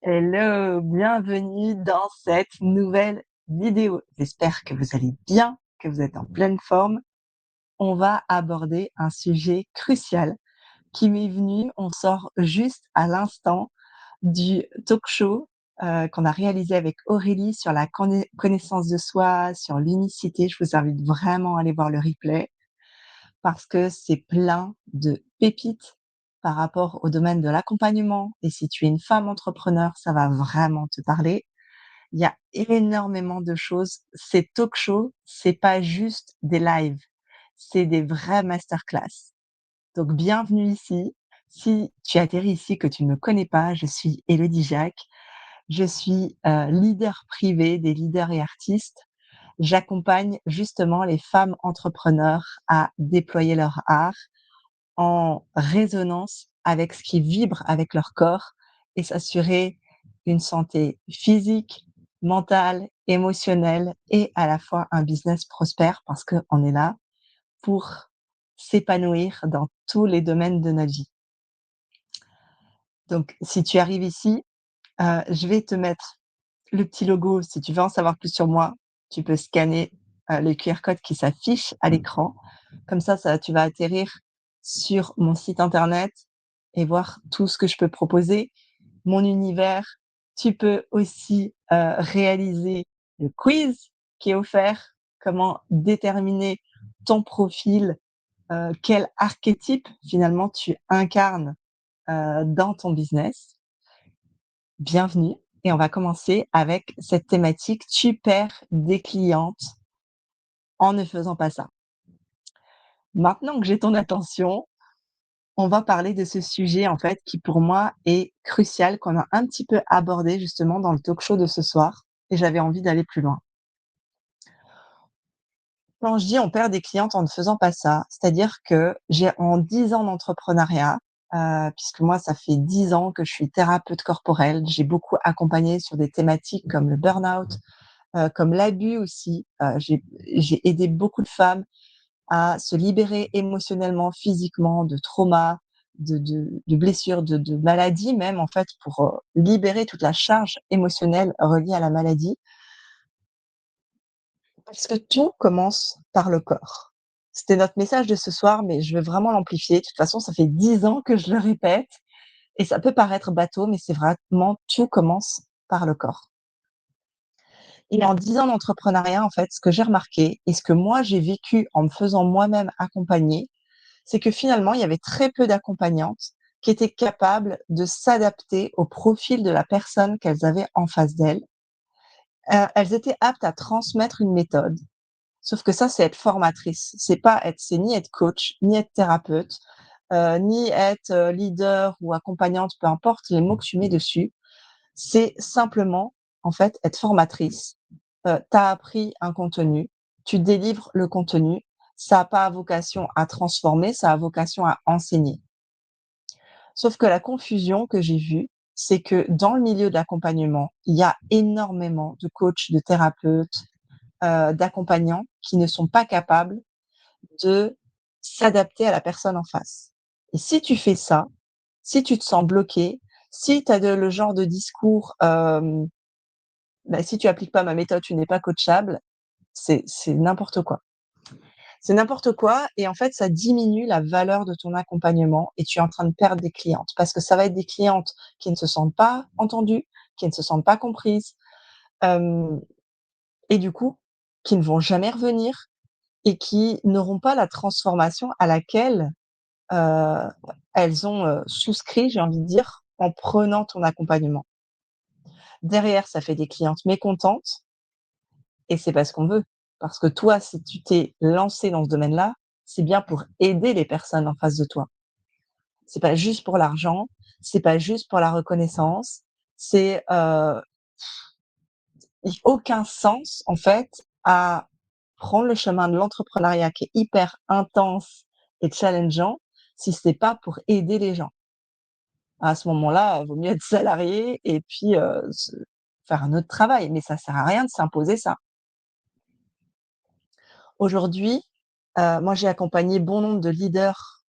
Hello, bienvenue dans cette nouvelle vidéo. J'espère que vous allez bien, que vous êtes en pleine forme. On va aborder un sujet crucial qui m'est venu, on sort juste à l'instant du talk show qu'on a réalisé avec Aurélie sur la connaissance de soi, sur l'unicité. Je vous invite vraiment à aller voir le replay parce que c'est plein de pépites par rapport au domaine de l'accompagnement. Et si tu es une femme entrepreneur, ça va vraiment te parler. Il y a énormément de choses. Ces talk shows, c'est pas juste des lives, c'est des vraies masterclass. Donc bienvenue ici. Si tu atterris ici que tu ne me connais pas, je suis Élodie Jacques. Je suis leader privé des leaders et artistes. J'accompagne justement les femmes entrepreneurs à déployer leur art en résonance avec ce qui vibre avec leur corps et s'assurer une santé physique, mentale, émotionnelle et à la fois un business prospère parce qu'on est là pour s'épanouir dans tous les domaines de notre vie. Donc, si tu arrives ici, je vais te mettre le petit logo. Si tu veux en savoir plus sur moi, tu peux scanner le QR code qui s'affiche à l'écran. Comme ça, tu vas atterrir sur mon site internet et voir tout ce que je peux proposer, mon univers. Tu peux aussi réaliser le quiz qui est offert, comment déterminer ton profil, quel archétype finalement tu incarnes dans ton business. Bienvenue et on va commencer avec cette thématique: tu perds des clientes en ne faisant pas ça. Maintenant que j'ai ton attention, on va parler de ce sujet en fait qui pour moi est crucial, qu'on a un petit peu abordé justement dans le talk show de ce soir et j'avais envie d'aller plus loin. Quand je dis on perd des clientes en ne faisant pas ça, c'est-à-dire que j'ai en 10 ans d'entrepreneuriat, puisque moi ça fait 10 ans que je suis thérapeute corporelle, j'ai beaucoup accompagné sur des thématiques comme le burn-out, comme l'abus aussi. J'ai aidé beaucoup de femmes à se libérer émotionnellement, physiquement, de traumas, de blessures, de maladies même en fait, pour libérer toute la charge émotionnelle reliée à la maladie. Parce que tout commence par le corps. C'était notre message de ce soir, mais je veux vraiment l'amplifier. De toute façon, ça fait 10 ans que je le répète et ça peut paraître bateau, mais c'est vraiment tout commence par le corps. Et en 10 ans d'entrepreneuriat, en fait, ce que j'ai remarqué et ce que moi j'ai vécu en me faisant moi-même accompagner, c'est que finalement, il y avait très peu d'accompagnantes qui étaient capables de s'adapter au profil de la personne qu'elles avaient en face d'elles. Elles étaient aptes à transmettre une méthode, sauf que ça, c'est être formatrice. C'est ni être coach, ni être thérapeute, ni être leader ou accompagnante, peu importe les mots que tu mets dessus. C'est simplement, en fait, être formatrice. Tu as appris un contenu, tu délivres le contenu. Ça a pas vocation à transformer, ça a vocation à enseigner. Sauf que la confusion que j'ai vue, c'est que dans le milieu de l'accompagnement, il y a énormément de coachs, de thérapeutes, d'accompagnants qui ne sont pas capables de s'adapter à la personne en face. Et si tu fais ça, si tu te sens bloqué, si tu as le genre de discours, bah, si tu appliques pas ma méthode, tu n'es pas coachable, c'est n'importe quoi. C'est n'importe quoi et en fait, ça diminue la valeur de ton accompagnement et tu es en train de perdre des clientes parce que ça va être des clientes qui ne se sentent pas entendues, qui ne se sentent pas comprises, hem et du coup, qui ne vont jamais revenir et qui n'auront pas la transformation à laquelle, heu, elles ont, souscrit, j'ai envie de dire, en prenant ton accompagnement. Derrière, ça fait des clientes mécontentes et c'est pas ce qu'on veut. Parce que toi, si tu t'es lancé dans ce domaine-là, c'est bien pour aider les personnes en face de toi. C'est pas juste pour l'argent, c'est pas juste pour la reconnaissance, c'est, aucun sens en fait à prendre le chemin de l'entrepreneuriat qui est hyper intense et challengeant si c'est pas pour aider les gens. À ce moment-là, vaut mieux être salarié et puis, se faire un autre travail, mais ça sert à rien de s'imposer ça. Aujourd'hui, moi, j'ai accompagné bon nombre de leaders,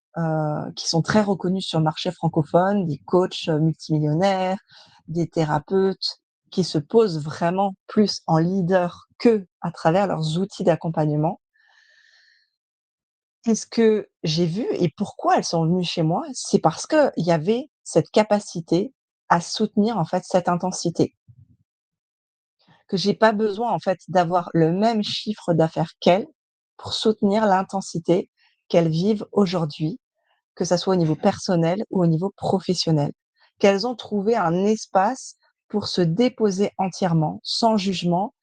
qui sont très reconnus sur le marché francophone, des coachs, multimillionnaires, des thérapeutes qui se posent vraiment plus en leader qu'à travers leurs outils d'accompagnement. Qu'est-ce que j'ai vu et pourquoi elles sont venues chez moi? C'est parce qu'il y avait cette capacité à soutenir, en fait, cette intensité. Que j'ai pas besoin, en fait, d'avoir le même chiffre d'affaires qu'elles pour soutenir l'intensité qu'elles vivent aujourd'hui, que ça soit au niveau personnel ou au niveau professionnel. Qu'elles ont trouvé un espace pour se déposer entièrement, sans jugement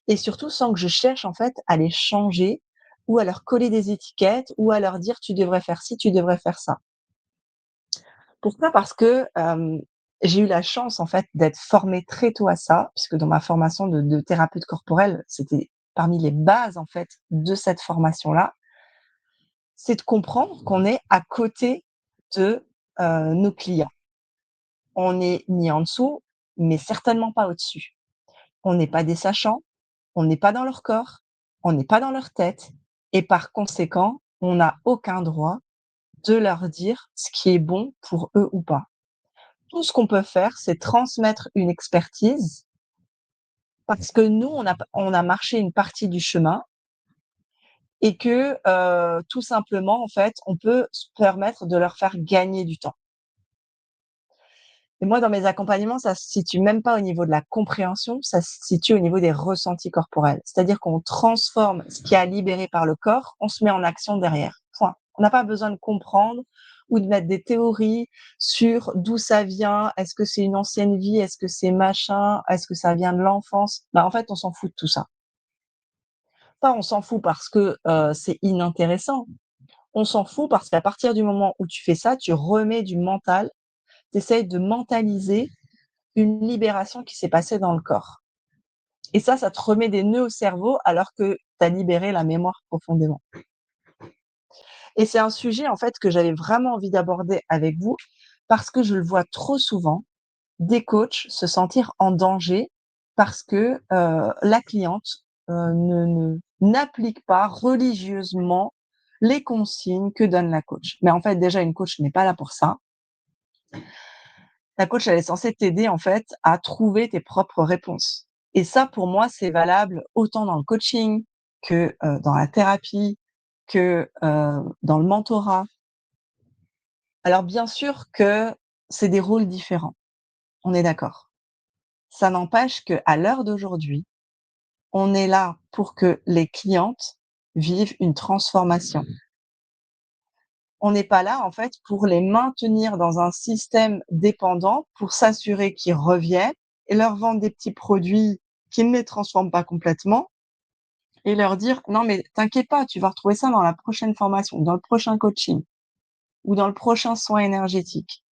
et surtout sans que je cherche, en fait, à les changer ou à leur coller des étiquettes ou à leur dire: «Tu devrais faire ci, tu devrais faire ça». Pourquoi? Parce que, j'ai eu la chance, en fait, d'être formée très tôt à ça, puisque dans ma formation de thérapeute corporelle, c'était parmi les bases, en fait, de cette formation-là. C'est de comprendre qu'on est à côté de, nos clients. On n'est ni en dessous, mais certainement pas au-dessus. On n'est pas des sachants, on n'est pas dans leur corps, on n'est pas dans leur tête et par conséquent, on n'a aucun droit de leur dire ce qui est bon pour eux ou pas. Tout ce qu'on peut faire, c'est transmettre une expertise parce que nous, on a marché une partie du chemin et que, tout simplement, en fait, on peut se permettre de leur faire gagner du temps. Et moi, dans mes accompagnements, ça se situe même pas au niveau de la compréhension, ça se situe au niveau des ressentis corporels. C'est-à-dire qu'on transforme ce qui a libéré par le corps, on se met en action derrière. Point. On n'a pas besoin de comprendre ou de mettre des théories sur d'où ça vient, est-ce que c'est une ancienne vie, est-ce que c'est machin, est-ce que ça vient de l'enfance? Bah, en fait, on s'en fout de tout ça. Pas on s'en fout parce que, c'est inintéressant. On s'en fout parce qu'à partir du moment où tu fais ça, tu remets du mental, tu essayes de mentaliser une libération qui s'est passée dans le corps. Et ça te remet des nœuds au cerveau alors que tu as libéré la mémoire profondément. Et c'est un sujet, en fait, que j'avais vraiment envie d'aborder avec vous parce que je le vois trop souvent, des coachs se sentir en danger parce que, la cliente, n'applique pas religieusement les consignes que donne la coach. Mais en fait, déjà, une coach n'est pas là pour ça. La coach, elle est censée t'aider, en fait, à trouver tes propres réponses. Et ça, pour moi, c'est valable autant dans le coaching que, dans la thérapie, que, dans le mentorat. Alors bien sûr que c'est des rôles différents, on est d'accord. Ça n'empêche qu'à l'heure d'aujourd'hui, on est là pour que les clientes vivent une transformation. On n'est pas là, en fait, pour les maintenir dans un système dépendant, pour s'assurer qu'ils reviennent et leur vendre des petits produits qui ne les transforment pas complètement et leur dire: «Non mais t'inquiète pas, tu vas retrouver ça dans la prochaine formation, dans le prochain coaching ou dans le prochain soin énergétique».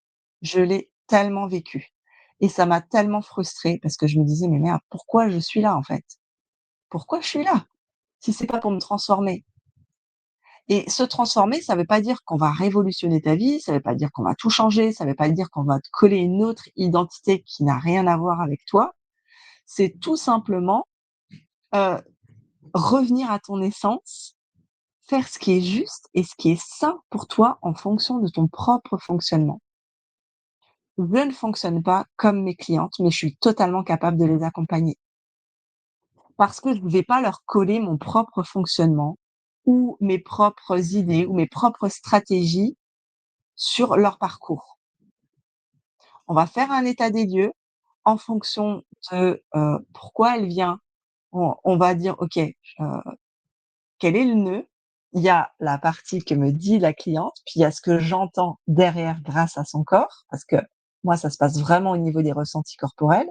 Je l'ai tellement vécu et ça m'a tellement frustrée parce que je me disais: «Mais merde, pourquoi je suis là, en fait? Pourquoi je suis là? Si c'est pas pour me transformer?» Et se transformer, ça veut pas dire qu'on va révolutionner ta vie, ça veut pas dire qu'on va tout changer, ça veut pas dire qu'on va te coller une autre identité qui n'a rien à voir avec toi. C'est tout simplement, heu, revenir à ton essence, faire ce qui est juste et ce qui est sain pour toi en fonction de ton propre fonctionnement. Je ne fonctionne pas comme mes clientes, mais je suis totalement capable de les accompagner. Parce que je ne vais pas leur coller mon propre fonctionnement ou mes propres idées ou mes propres stratégies sur leur parcours. On va faire un état des lieux en fonction de, pourquoi elle vient. On va dire: «OK, quel est le nœud?» Il y a la partie que me dit la cliente, puis il y a ce que j'entends derrière grâce à son corps, parce que moi, ça se passe vraiment au niveau des ressentis corporels.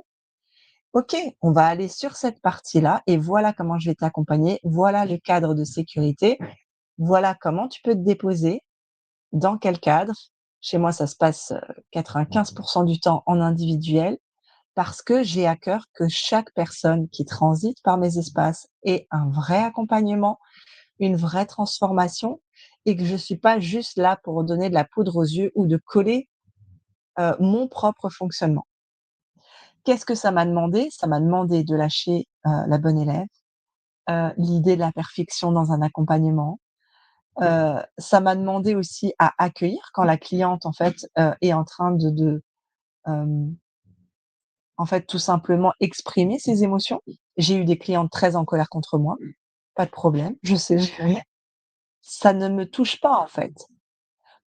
OK, on va aller sur cette partie-là et voilà comment je vais t'accompagner, voilà le cadre de sécurité, voilà comment tu peux te déposer, dans quel cadre. Chez moi, ça se passe, 95 du temps en individuel parce que j'ai à cœur que chaque personne qui transite par mes espaces ait un vrai accompagnement, une vraie transformation et que je suis pas juste là pour donner de la poudre aux yeux ou de coller, mon propre fonctionnement. Qu'est-ce que ça m'a demandé? Ça m'a demandé de lâcher, la bonne élève, l'idée de la perfection dans un accompagnement. Ça m'a demandé aussi à accueillir quand la cliente, en fait, est en train de, hem, En fait, tout simplement exprimer ses émotions. J'ai eu des clientes très en colère contre moi, pas de problème, je sais gérer. Ça ne me touche pas, en fait.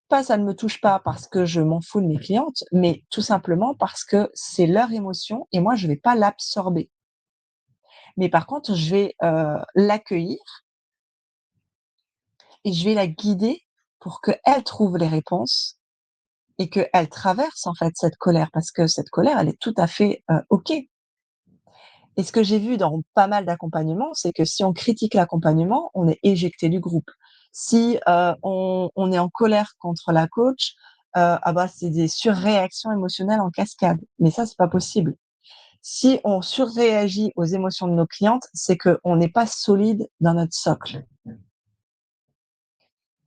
Pas ça ne me touche pas parce que je m'en fous de mes clientes, mais tout simplement parce que c'est leur émotion et moi je vais pas l'absorber. Mais par contre, je vais, l'accueillir et je vais la guider pour qu'elle trouve les réponses et qu'elle traverse, en fait, cette colère parce que cette colère, elle est tout à fait, OK. Et ce que j'ai vu dans pas mal d'accompagnements, c'est que si on critique l'accompagnement, on est éjecté du groupe. Si, on est en colère contre la coach, ah bah, c'est des surréactions émotionnelles en cascade. Mais ça, c'est pas possible. Si on surréagit aux émotions de nos clientes, c'est qu'on n'est pas solide dans notre socle.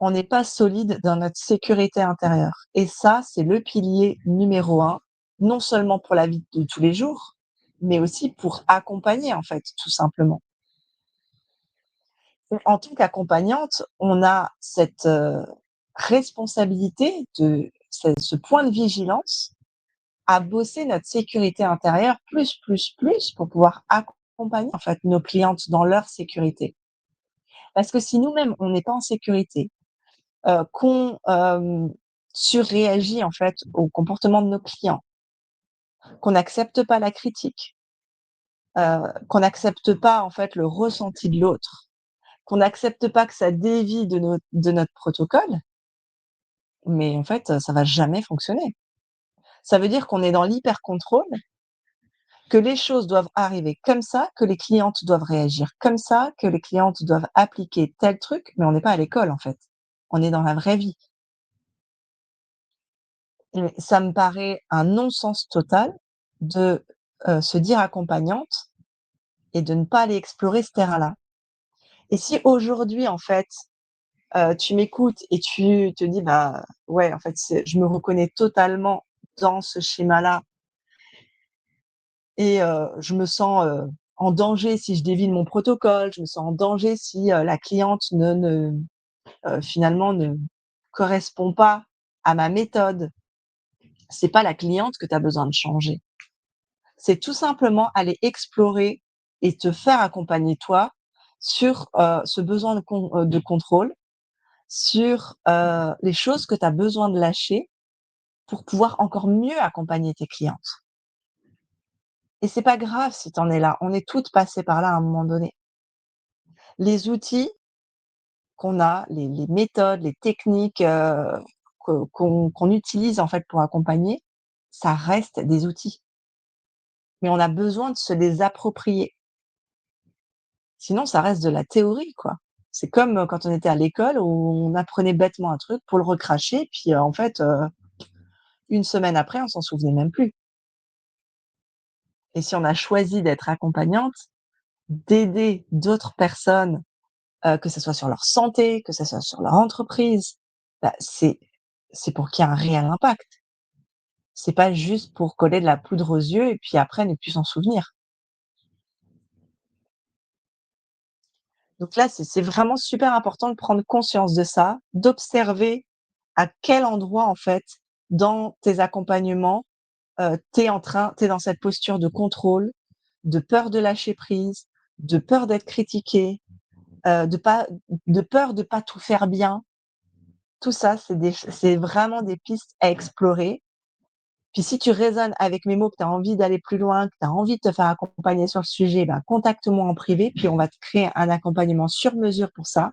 On n'est pas solide dans notre sécurité intérieure. Et ça, c'est le pilier numéro un, non seulement pour la vie de tous les jours, mais aussi pour accompagner, en fait, tout simplement. En tant qu'accompagnante, on a cette, responsabilité de ce point de vigilance à bosser notre sécurité intérieure plus, plus, plus pour pouvoir accompagner, en fait, nos clientes dans leur sécurité. Parce que si nous-mêmes, on n'est pas en sécurité, qu'on, surréagit, en fait, au comportement de nos clients, qu'on n'accepte pas la critique, qu'on n'accepte pas, en fait, le ressenti de l'autre, qu'on n'accepte pas que ça dévie de notre protocole, mais en fait, ça va jamais fonctionner. Ça veut dire qu'on est dans l'hyper-contrôle, que les choses doivent arriver comme ça, que les clientes doivent réagir comme ça, que les clientes doivent appliquer tel truc, mais on n'est pas à l'école, en fait. On est dans la vraie vie. Et ça me paraît un non-sens total de, se dire accompagnante et de ne pas aller explorer ce terrain-là. Et si aujourd'hui, en fait, tu m'écoutes et tu te dis: «Bah, ouais, en fait, je me reconnais totalement dans ce schéma-là et je me sens, en danger si je dévie de mon protocole, je me sens en danger si, la cliente finalement ne correspond pas à ma méthode». C'est pas la cliente que tu as besoin de changer. C'est tout simplement aller explorer et te faire accompagner toi sur, ce besoin de contrôle, sur, les choses que tu as besoin de lâcher pour pouvoir encore mieux accompagner tes clientes. Et c'est pas grave si tu en es là, on est toutes passées par là à un moment donné. Les outils qu'on a, les méthodes, les techniques, qu'on utilise en fait pour accompagner, ça reste des outils. Mais on a besoin de se les approprier. Sinon, ça reste de la théorie, quoi. C'est comme, quand on était à l'école où on apprenait bêtement un truc pour le recracher, puis, en fait, 1 semaine après, on s'en souvenait même plus. Et si on a choisi d'être accompagnante, d'aider d'autres personnes, que ce soit sur leur santé, que ce soit sur leur entreprise, bah, c'est pour qu'il y ait un réel impact. C'est pas juste pour coller de la poudre aux yeux et puis après ne plus s'en souvenir. Donc là, c'est vraiment super important de prendre conscience de ça, d'observer à quel endroit, en fait, dans tes accompagnements, tu es dans cette posture de contrôle, de peur de lâcher prise, de peur d'être critiqué, de pas de peur de pas tout faire bien. Tout ça, c'est vraiment des pistes à explorer. Puis si tu résonnes avec mes mots, que tu as envie d'aller plus loin, que tu as envie de te faire accompagner sur le sujet, bah, contacte-moi en privé, puis on va te créer un accompagnement sur mesure pour ça.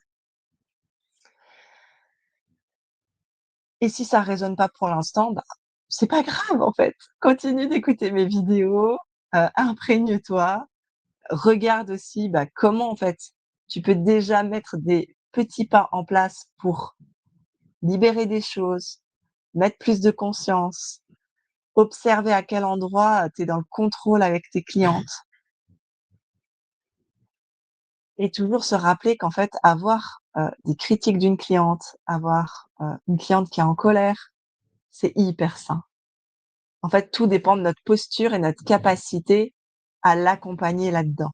Et si ça résonne pas pour l'instant, bah, c'est pas grave en fait. Continue d'écouter mes vidéos, imprègne-toi, regarde aussi, bah, comment en fait tu peux déjà mettre des petits pas en place pour libérer des choses, mettre plus de conscience, observer à quel endroit, tu es dans le contrôle avec tes clientes et toujours se rappeler qu'en fait avoir, des critiques d'une cliente, avoir, une cliente qui est en colère, c'est hyper sain. En fait, tout dépend de notre posture et notre capacité à l'accompagner là-dedans.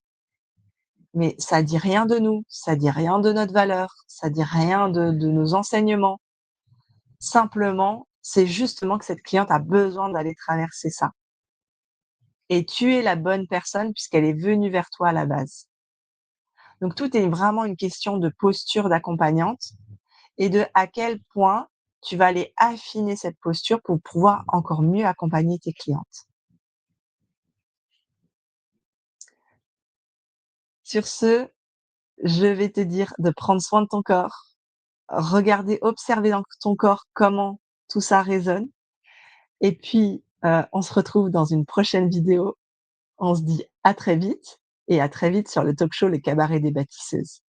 Mais ça dit rien de nous, ça dit rien de notre valeur, ça dit rien de nos enseignements. Simplement, c'est justement que cette cliente a besoin d'aller traverser ça. et tu es la bonne personne puisqu'elle est venue vers toi à la base. Donc tout est vraiment une question de posture d'accompagnante et de à quel point tu vas aller affiner cette posture pour pouvoir encore mieux accompagner tes clientes. Sur ce, je vais te dire de prendre soin de ton corps, regarder, observer dans ton corps comment tout ça résonne et puis, on se retrouve dans une prochaine vidéo. On se dit à très vite et à très vite sur le talk show Le Cabaret des bâtisseuses.